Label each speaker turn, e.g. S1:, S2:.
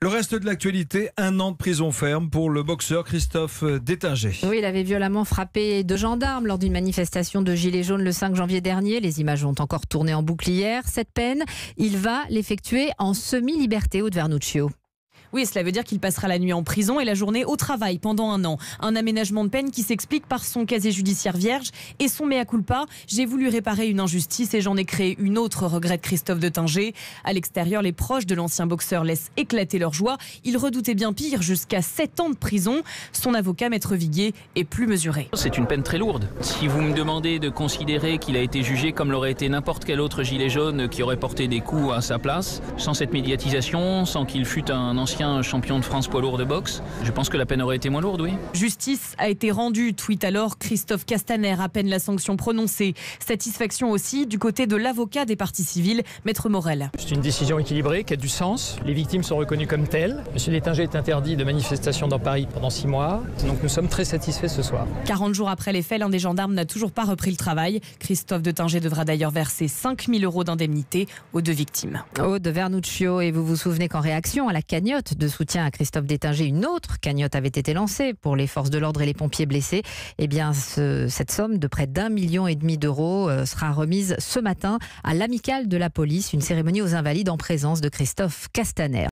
S1: Le reste de l'actualité, 1 an de prison ferme pour le boxeur Christophe Détinger.
S2: Oui, il avait violemment frappé 2 gendarmes lors d'une manifestation de Gilets jaunes le 5 janvier dernier. Les images ont encore tourné en boucle hier. Cette peine, il va l'effectuer en semi-liberté, Aude Vernuccio.
S3: Oui, cela veut dire qu'il passera la nuit en prison et la journée au travail pendant 1 an. Un aménagement de peine qui s'explique par son casier judiciaire vierge et son mea culpa. J'ai voulu réparer une injustice et j'en ai créé une autre, regrette Christophe Détinger. À l'extérieur, les proches de l'ancien boxeur laissent éclater leur joie. Ils redoutaient bien pire, jusqu'à 7 ans de prison. Son avocat, Maître Viguier, est plus mesuré.
S4: C'est une peine très lourde. Si vous me demandez de considérer qu'il a été jugé comme l'aurait été n'importe quel autre gilet jaune qui aurait porté des coups à sa place, sans cette médiatisation, sans qu'il fût un ancien champion de France poids lourd de boxe, je pense que la peine aurait été moins lourde, oui.
S3: Justice a été rendue, tweet alors Christophe Castaner, à peine la sanction prononcée. Satisfaction aussi du côté de l'avocat des parties civiles, Maître Morel.
S5: C'est une décision équilibrée qui a du sens. Les victimes sont reconnues comme telles. Monsieur Détinger est interdit de manifestation dans Paris pendant 6 mois. Donc nous sommes très satisfaits ce soir.
S3: 40 jours après les faits, l'un des gendarmes n'a toujours pas repris le travail. Christophe Détinger devra d'ailleurs verser 5 000 € d'indemnité aux 2 victimes.
S2: Aude Vernuccio, et vous vous souvenez qu'en réaction à la cagnotte de soutien à Christophe Détinger, une autre cagnotte avait été lancée pour les forces de l'ordre et les pompiers blessés. Eh bien, cette somme de près d'1,5 million d'euros sera remise ce matin à l'amicale de la police, une cérémonie aux Invalides en présence de Christophe Castaner.